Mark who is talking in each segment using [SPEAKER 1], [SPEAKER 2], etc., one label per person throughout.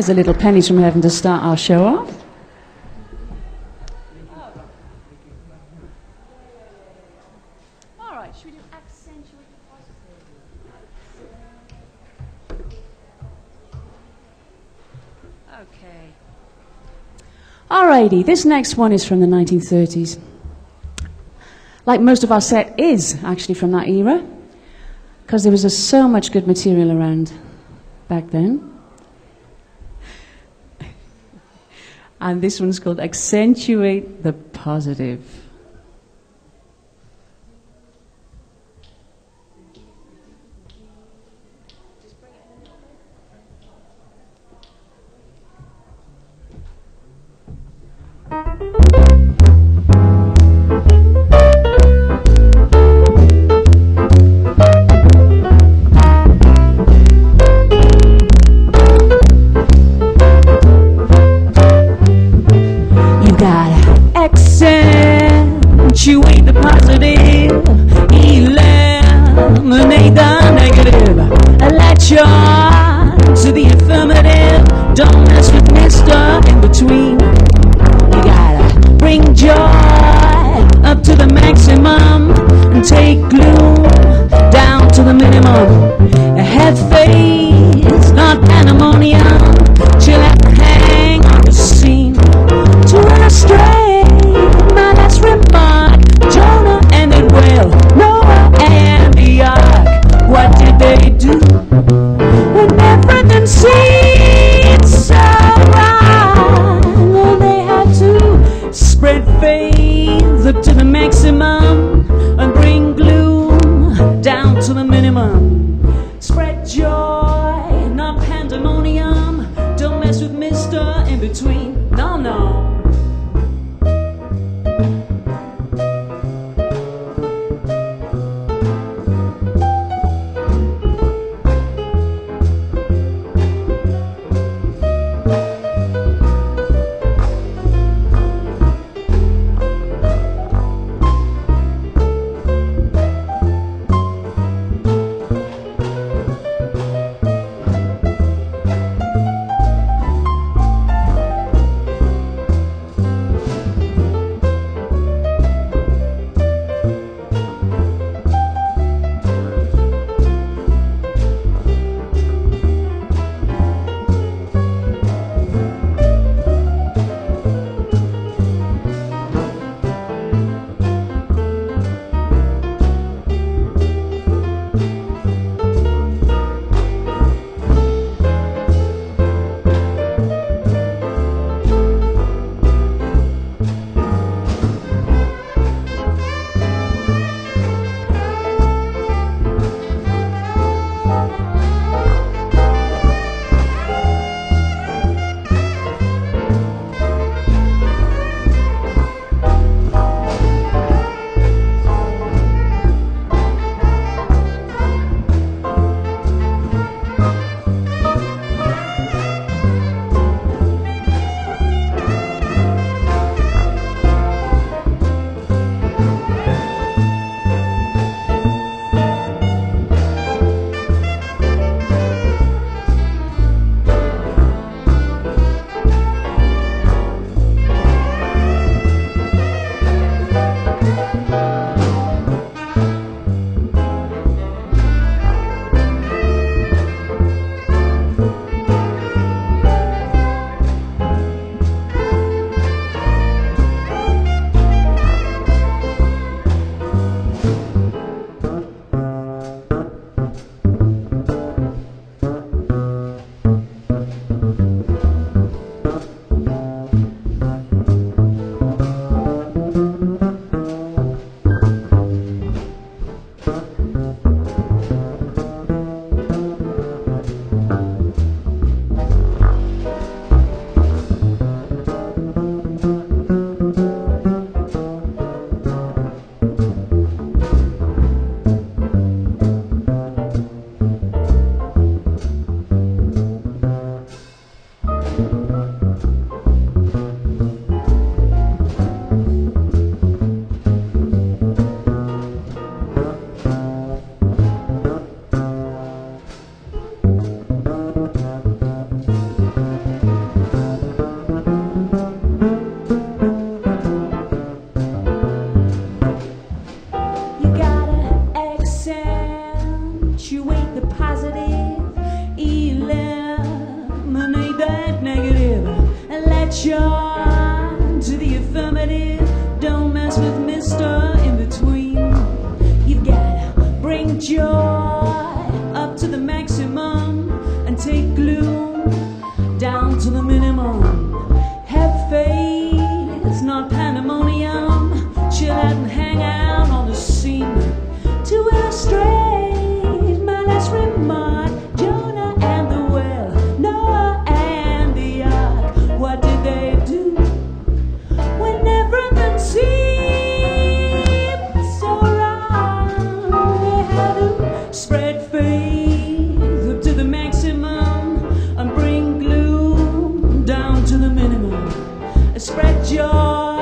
[SPEAKER 1] There's a little pennies from heaven to start our show off. All right, should we do accentuate the positive? Okay. Alrighty, this next one is from the 1930s. Like most of our set is actually from that era, because there was just so much good material around back then. And this one's called Accentuate the Positive. Accentuate the positive, eliminate the negative, latch on to the affirmative, don't mess with Mr. In Between. You gotta bring joy up to the maximum and take gloom down to the minimum. Have faith, not pandemonium, chill out and hang on the scene to illustrate my last remark. Jonah ended well, Noah and the ark. What did they do when everything seemed so right? attraction to the affirmative. Don't mess with Mr. In between. You've gotta bring joy up to the maximum and take gloom down to the minimum. Have faith, it's not pandemonium. Chill out and hang out on the scene. To illustrate my last remark, Jonah and the whale, Noah and the ark. What did they do when everything seemed so wrong? They had to spread faith up to the maximum and bring gloom down to the minimum. Spread joy,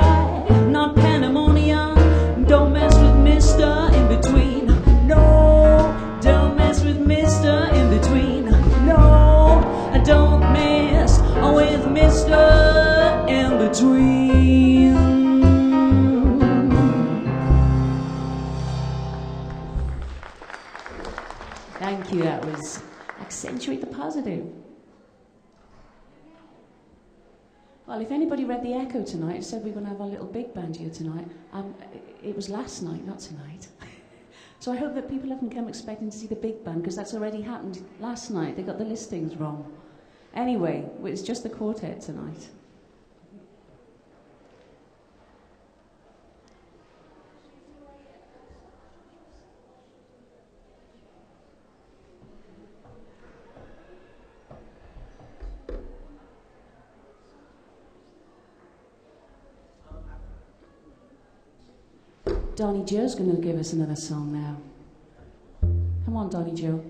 [SPEAKER 1] not pandemonium. Don't mess with Mr. In between. No, don't mess with Mr. In between. No, don't mess with Mr. In between. Thank you, that was accentuate the positive. Well, if anybody read The Echo tonight, it said we were going to have a little big band here tonight. It was last night, not tonight. So I hope that people haven't come expecting to see the big band, because that's already happened last night. They got the listings wrong. Anyway, it's just the quartet tonight. Donnie Joe's going to give us another song now. Come on, Donnie Joe.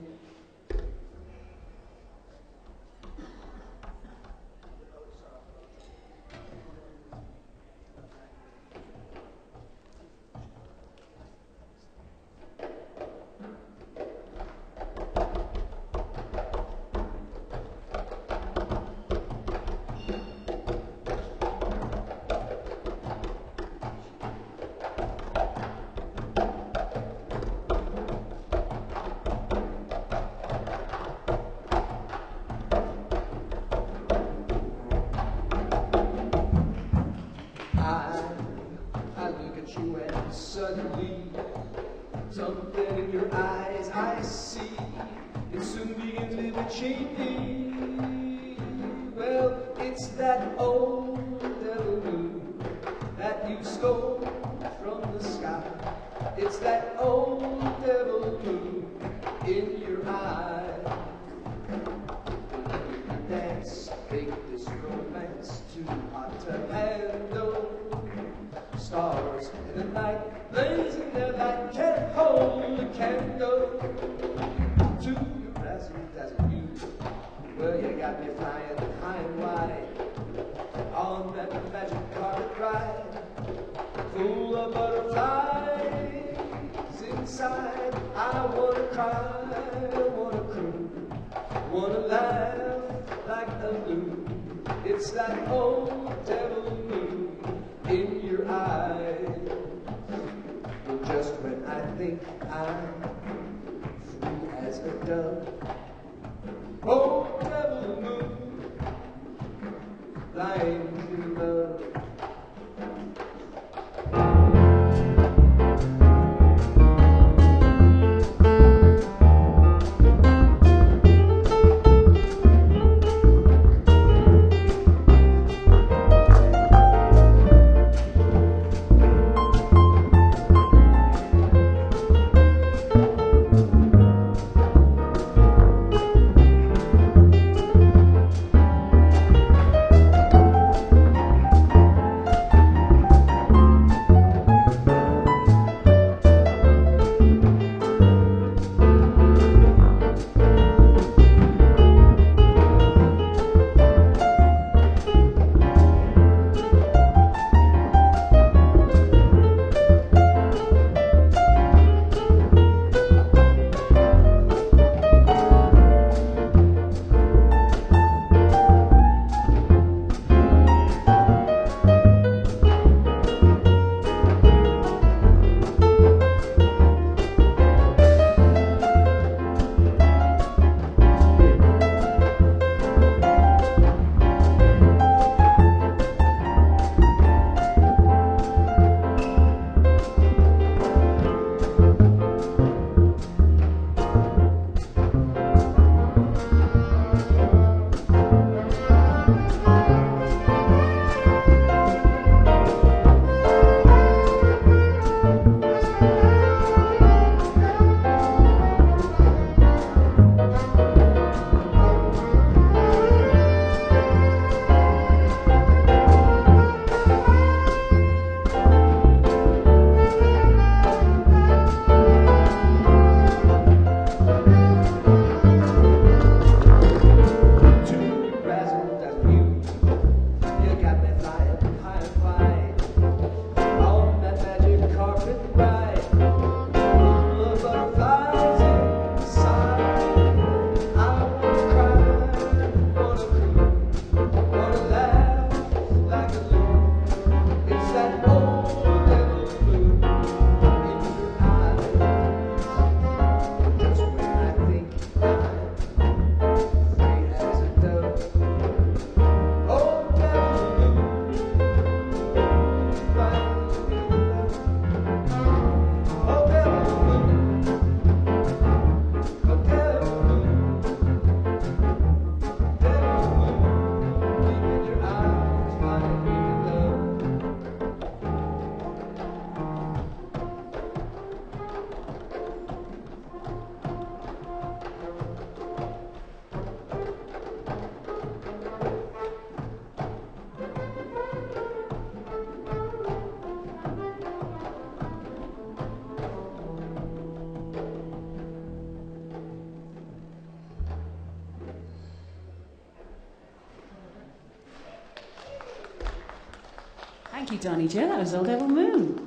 [SPEAKER 1] Thank you, Donny Joe. That was Old Devil Moon.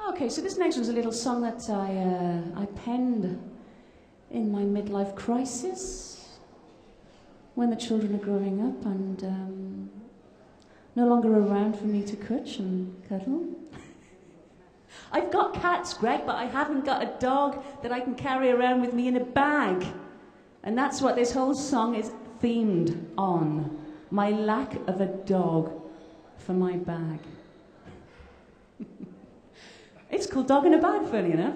[SPEAKER 1] Okay, so this next one's a little song that I penned in my midlife crisis when the children are growing up and no longer around for me to cooch and cuddle. I've got cats, Greg, but I haven't got a dog that I can carry around with me in a bag. And that's what this whole song is themed on. My lack of a dog for my bag. It's called Dog in a Bag, funny enough.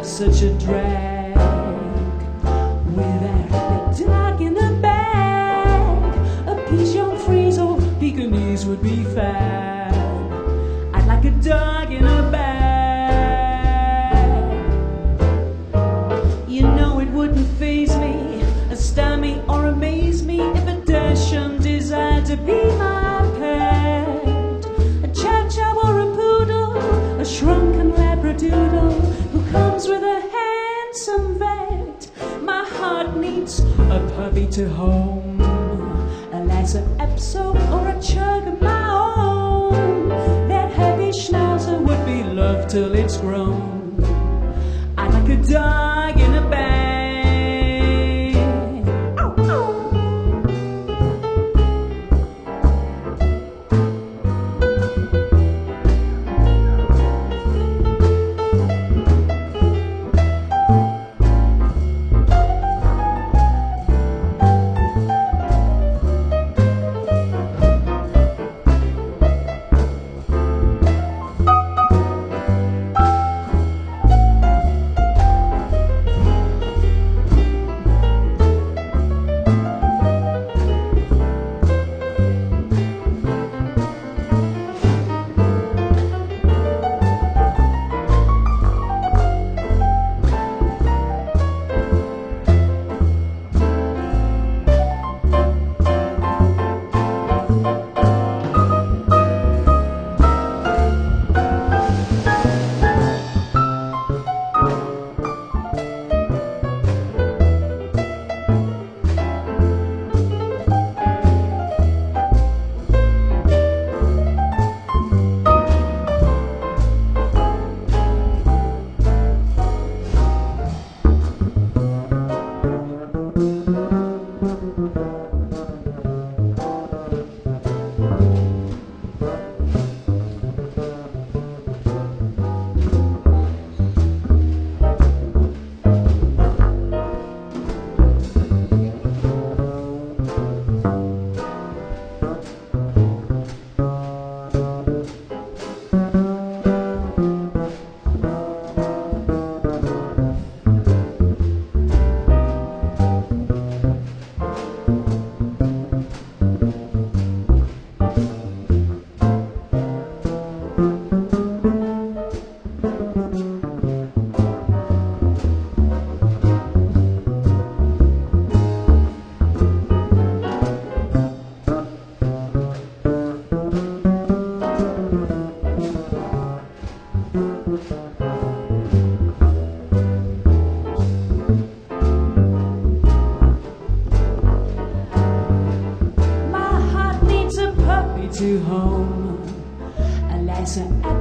[SPEAKER 1] Such a drag without the dog in the bag. A Pigeon Frise or Pekingese would be fab. I'd like a dog in a bag. You know it wouldn't faze me, astound me or amaze me if a Dachshund desired to be my pet. A Chow Chow or a Poodle, a shrunken Labradoodle who comes with a handsome vet. My heart needs a puppy to home, a Lhasa Apso or a Chug of my own. That heavy schnauzer would be loved till it's grown. I'd like a dog in a bag. Ow, ow.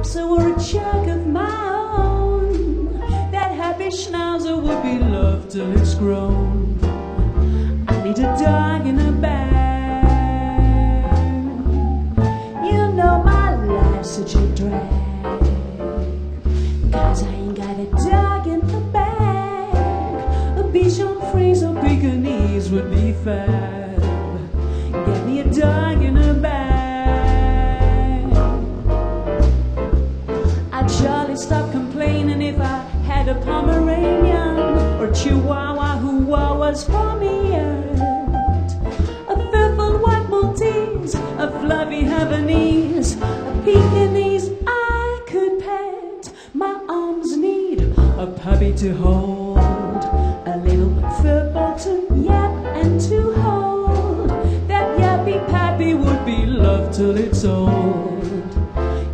[SPEAKER 1] perhaps I were a child of my own. That happy schnauzer would be loved till it's grown. I need a dog in a bag. You know my life's such a drag, 'cause I ain't got a dog in the bag. A Bichon Frise or Pekingese would be fab. Get me a dog in a bag. I'd surely stop complaining if I had a Pomeranian or Chihuahua who was for me yet. A faithful white Maltese, a fluffy Havanese, a Pekingese I could pet. My arms need a puppy to hold, a little football to yap and to hold. That yappy pappy would be loved till it's old.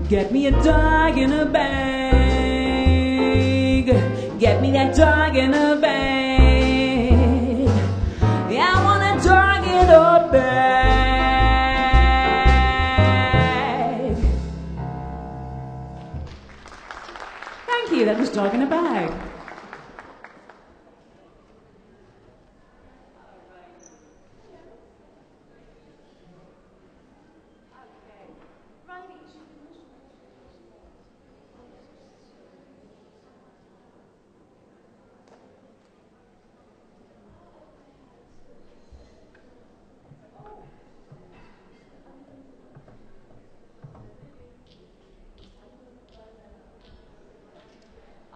[SPEAKER 1] Get me a dog in a bag. Get me that dog in a bag. Yeah, I want a dog in a bag. Thank you, that was Dog in a Bag.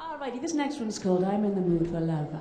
[SPEAKER 1] Alrighty, this next one's called I'm in the Mood for Love.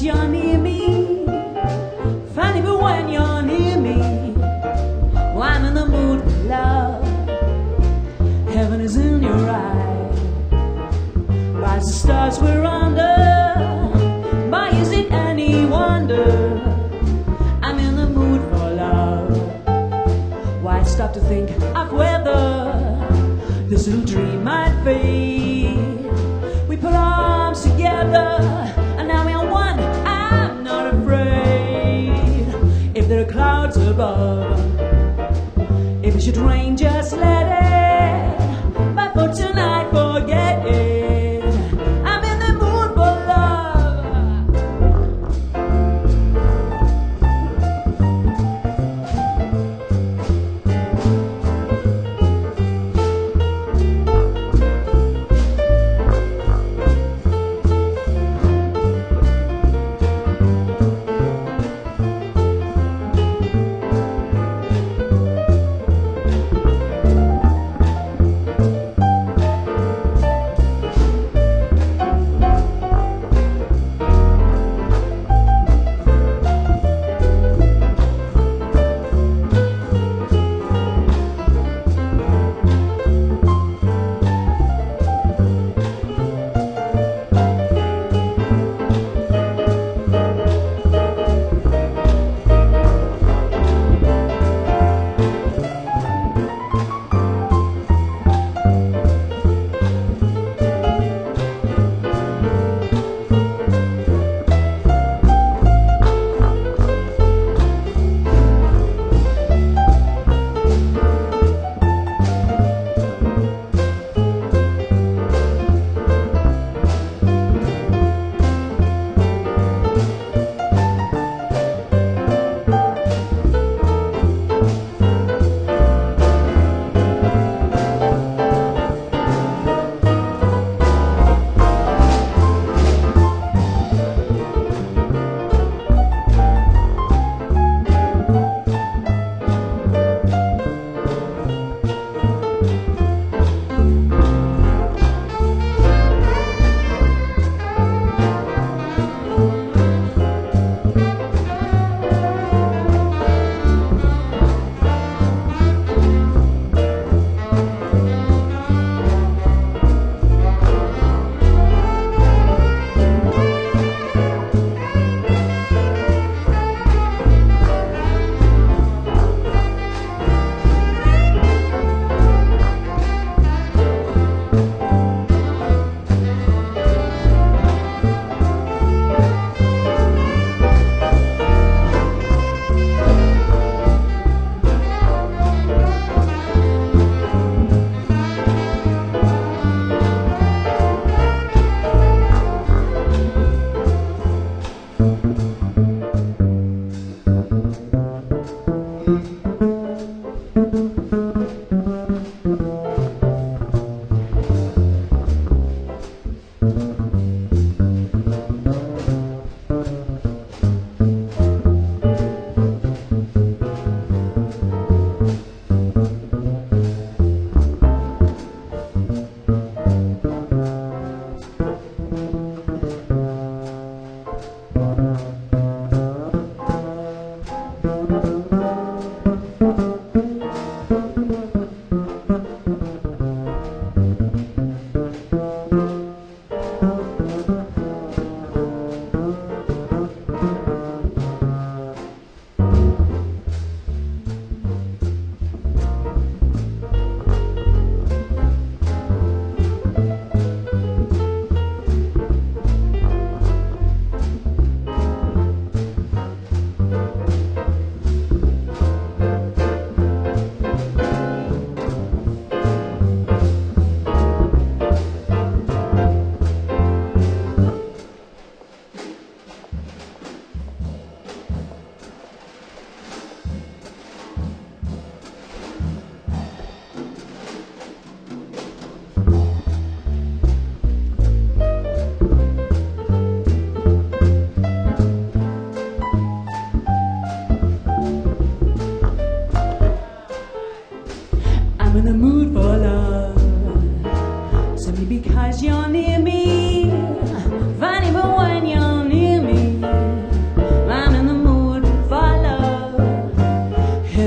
[SPEAKER 1] You're near me, funny but when you're near me, well, I'm in the mood for love. Heaven is in your eye, rise the stars we're under. Why is it any wonder? I'm in the mood for love. Why stop to think of whether this little dream might fade? We put arms together and now we're one. I'm not afraid. If there are clouds above, if it should rain, just let it. But for tonight, forget it. I'm in the mood for love.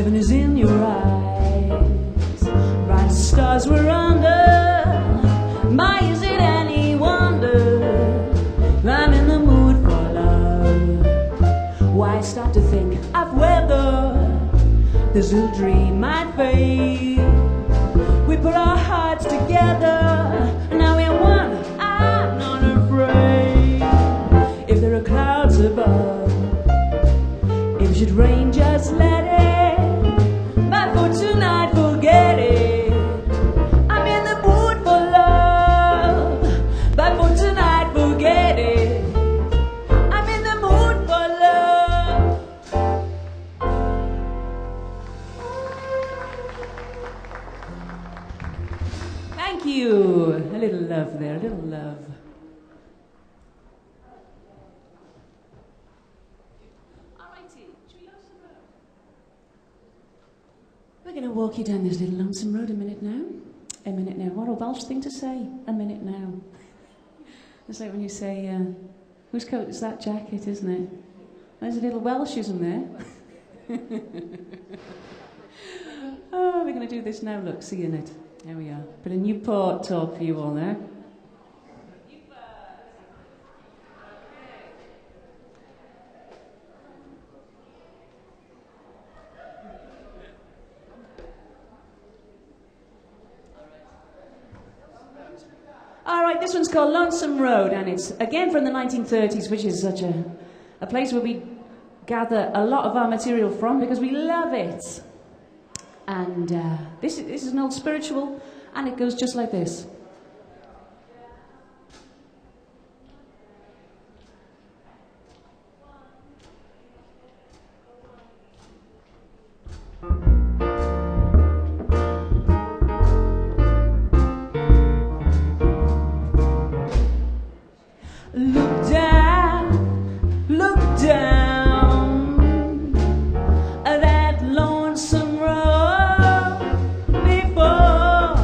[SPEAKER 1] heaven is in your eyes. Bright stars were under. My, is it any wonder I'm in the mood for love? Why stop to think of whether this little dream might fade? We put our hearts together, and now we're one. I'm not afraid. If there are clouds above, if it should rain, just let it. But for tonight, forget it. I'm in the mood for love. But for tonight, forget it. I'm in the mood for love. Thank you. A little love there, a little love. We're going to walk you down this little lonesome road a minute now. A minute now. What a Welsh thing to say. A minute now. It's like when you say, whose coat is that jacket, isn't it? There's a little Welshism there. Oh, we're going to do this now. Look, see in it. There we are. Bit of Newport talk for you all there. All right, this one's called Lonesome Road, and it's again from the 1930s, which is such a place where we gather a lot of our material from because we love it. And this is an old spiritual, and it goes just like this. Look down that lonesome road before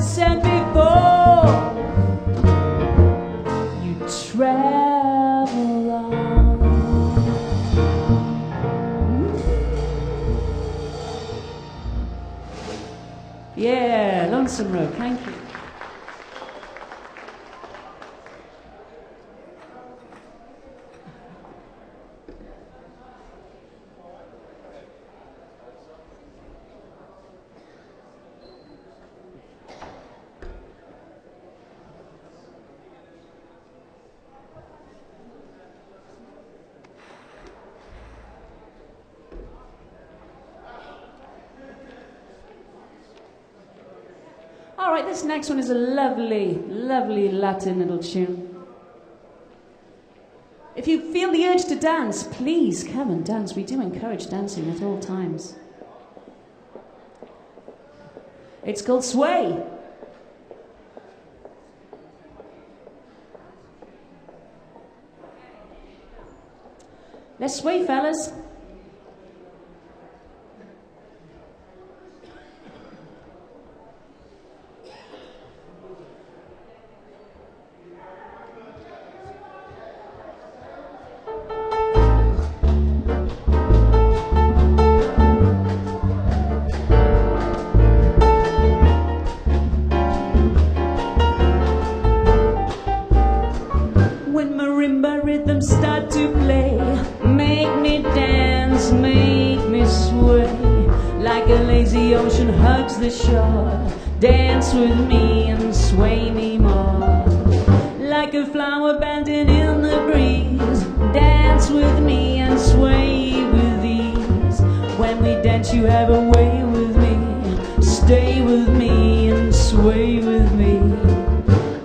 [SPEAKER 1] said before, you travel on. Yeah, Lonesome Road, thank you. All right, this next one is a lovely, lovely Latin little tune. If you feel the urge to dance, please come and dance. We do encourage dancing at all times. It's called Sway. Let's sway, fellas. The shore, dance with me and sway me more. Like a flower bending in the breeze, dance with me and sway with ease. When we dance you have a way with me, stay with me and sway with me.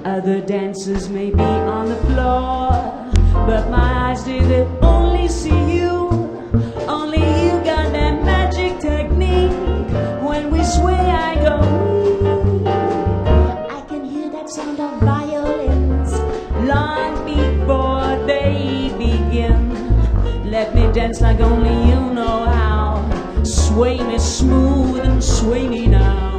[SPEAKER 1] Other dancers may be on the floor, but my eyes did only see you. Only you got that magic technique. When we sway I go weak. I can hear that sound of violins long before they begin. Let me dance like only you know how. Sway me smooth and sway me now.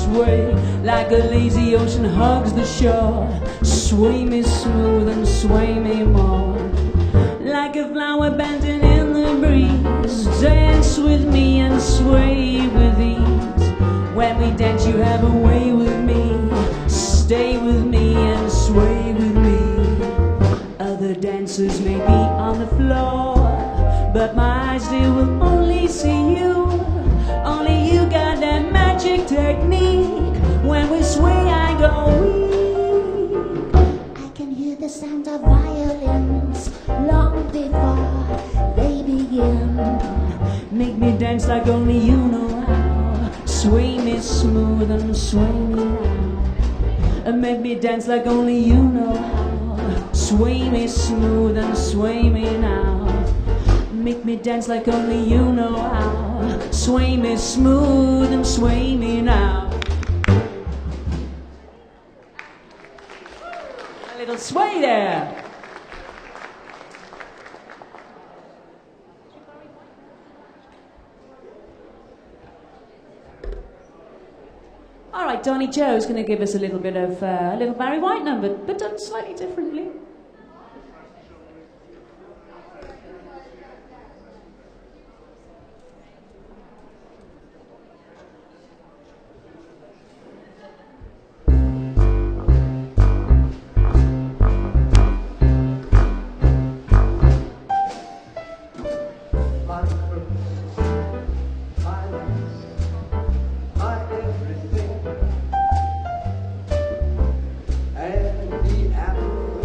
[SPEAKER 1] sway like a lazy ocean hugs the shore. Sway me smooth and sway me more, like a flower bending in the breeze. Dance with me and sway with ease. When we dance you have a way with me. Stay with me and sway with me. Other dancers may be on the floor, but my eyes they will only see you. Only you got that magic technique. When we sway I go weak. I can hear the sound of violins long before they begin. Make me dance like only you know how. Sway me smooth and sway me now. And make me dance like only you know how. Sway me smooth and sway me now. Make me dance like only you know how. Sway me smooth and sway me now. A little sway there. All right, Donny Joe's going to give us a little bit of a little Barry White number, but done slightly differently.
[SPEAKER 2] And the apple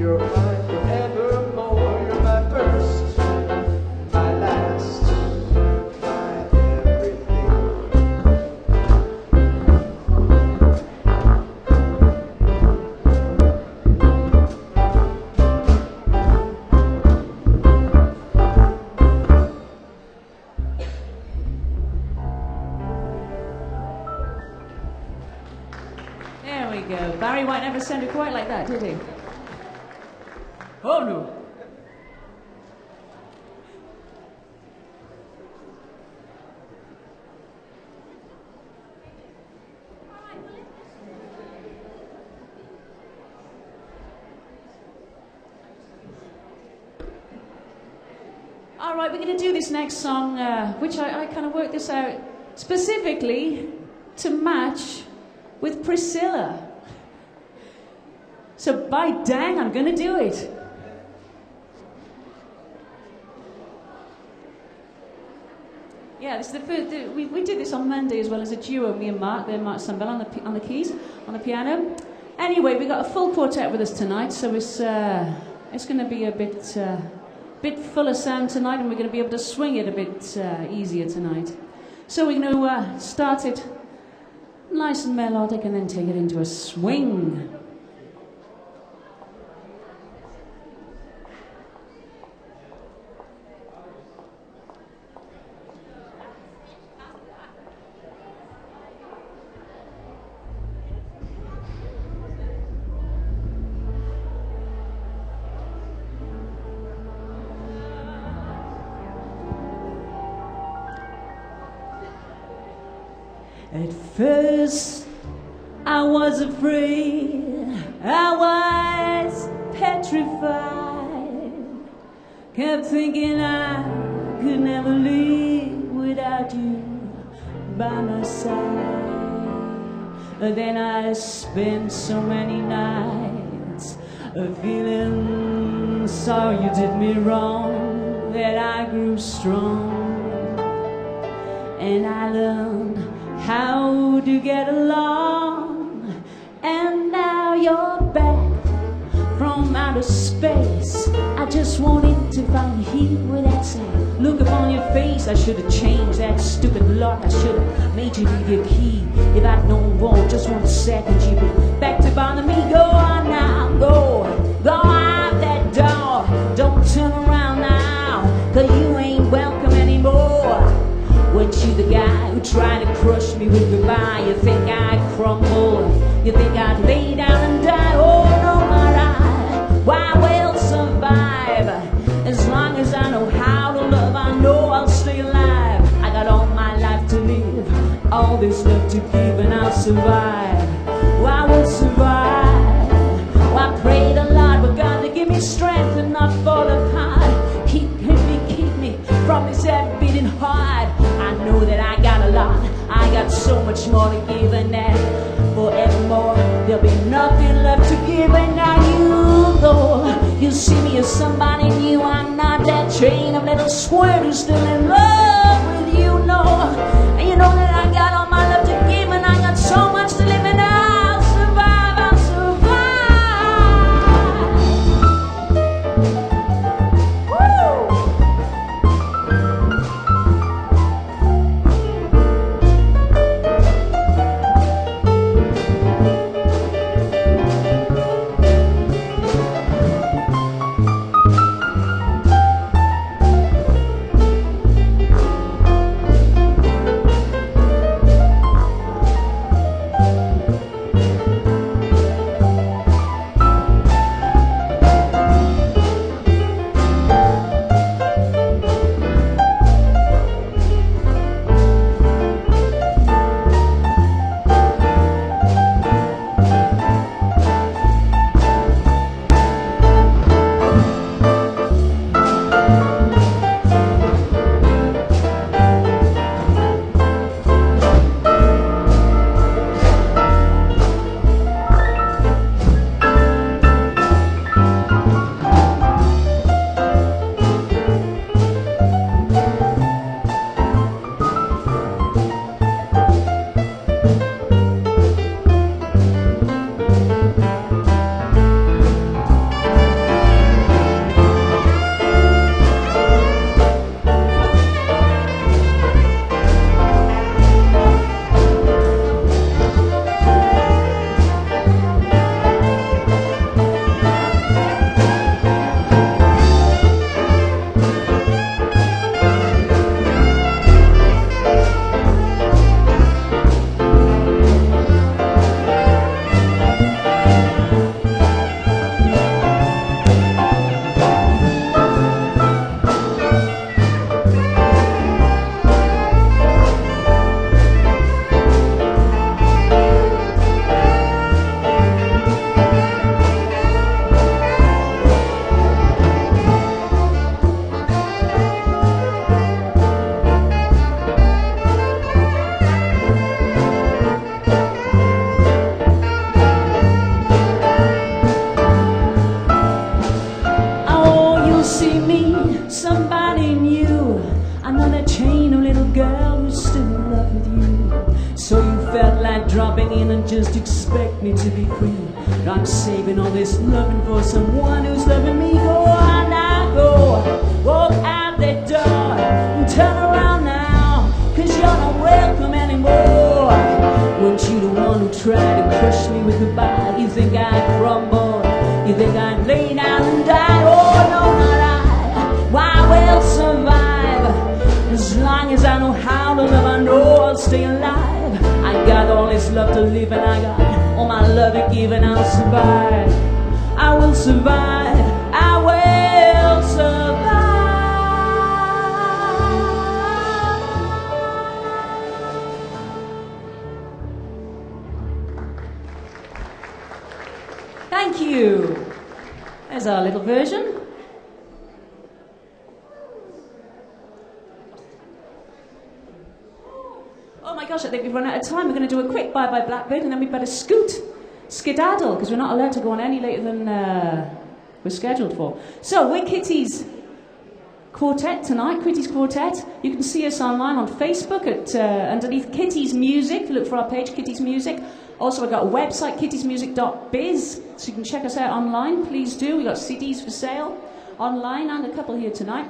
[SPEAKER 2] you're mine forevermore. You're my first, my last, my everything.
[SPEAKER 1] There we go. Barry White never sounded quite like that, did he? Oh no. All right, we're going to do this next song, which I kind of worked this out specifically to match with Priscilla. So by dang, I'm going to do it. Yeah, this is the first, we did this on Monday as well as a duo, me and Mark, then Mark Sunbell on the keys, on the piano. Anyway, we got a full quartet with us tonight, so it's going to be a bit full of sound tonight, and we're going to be able to swing it a bit easier tonight. So we're going to start it nice and melodic and then take it into a swing. At first, I was afraid, I was petrified, kept thinking I could never live without you by my side. Then I spent so many nights feeling sorry you did me wrong, that I grew strong, and I learned how to get along. And now you're back from outer space. I just wanted to find you here with that same look upon your face. I should have changed that stupid lock. I should have made you leave your key. If I'd known for just 1 second you'd be back to bother me. Go on now, go out that door. Don't turn around now, 'cause you ain't welcome anymore. Weren't you the guy who tried to crush me with goodbye? You think I'd crumble? You think I'd lay down and die? Oh no, alright. Why, we'll survive. As long as I know how to love, I know I'll stay alive. I got all my life to live, all this love to give, and I'll survive. Well, I will survive. Well, I pray the Lord for God to give me strength and not fall apart. Keep me from this head beating hard. I know that I got a lot, I got so much more to give, and that forevermore there'll be nothing left to give. And now you go, you see me as somebody new. I'm not that chain of little squirt who's still in love with you, no. And you know that I got all my love to give, and I got so much to live, and I'll survive, I'll survive. longing and just expect me to be free. But I'm saving all this loving for someone who's loving me. Go on now, go, walk out that door and turn around now, 'cause you're not welcome anymore. Weren't you the one who tried to crush me with goodbye? You think I'd crumble? You think I'd lay down and die? Oh no, not I. Why, will survive as long as I know how to love. I know I'll stay alive. I got all this love to live, and I got all my love to give, and I'll survive. I will survive. I will survive. Thank you. There's our little version. Oh my gosh, I think we've run out of time. We're going to do a quick bye-bye Blackbird, and then we better skedaddle, because we're not allowed to go on any later than we're scheduled for. So, we're Kitty's Quartet tonight, Kitty's Quartet. You can see us online on Facebook at underneath Kitty's Music. Look for our page, Kitty's Music. Also, we've got a website, kittysmusic.biz, so you can check us out online. Please do. We've got CDs for sale online, and a couple here tonight.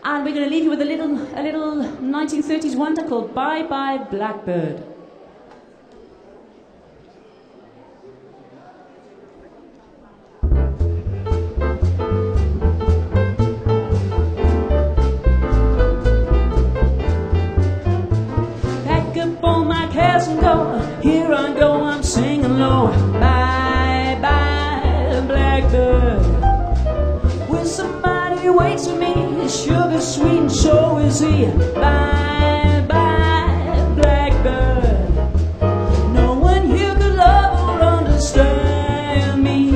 [SPEAKER 1] And we're going to leave you with a little 1930s wonder called Bye Bye Blackbird. Pack up all my cares and go. Here I go, I'm singing low. Bye bye Blackbird. Will somebody wait for me? Sugar sweet and so is he. Bye bye Blackbird. No one here could love or understand me.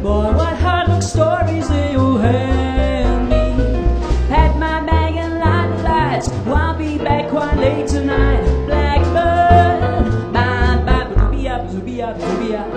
[SPEAKER 1] Boy, what hard luck stories they all hand me. Pack my bag and light the lights. I'll be back quite late tonight. Blackbird. Bye bye ba-doo-be-up, doo-be-up, doo-be-up.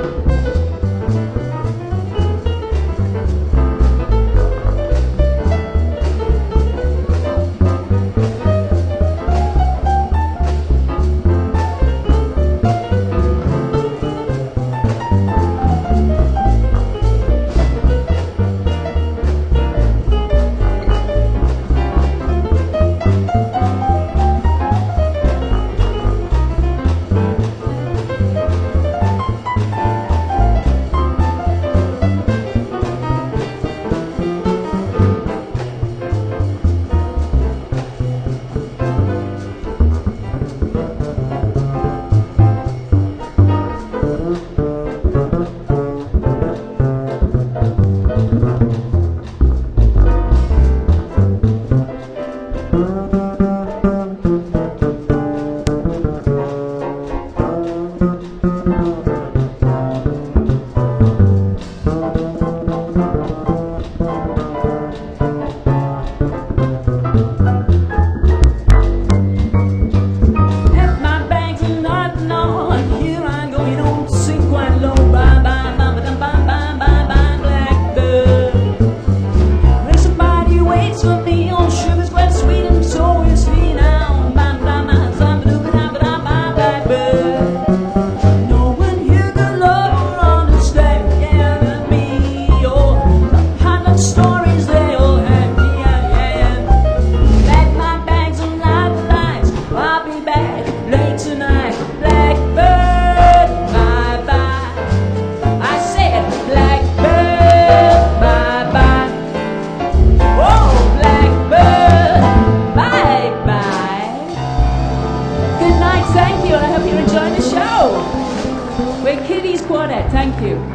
[SPEAKER 1] Thank you.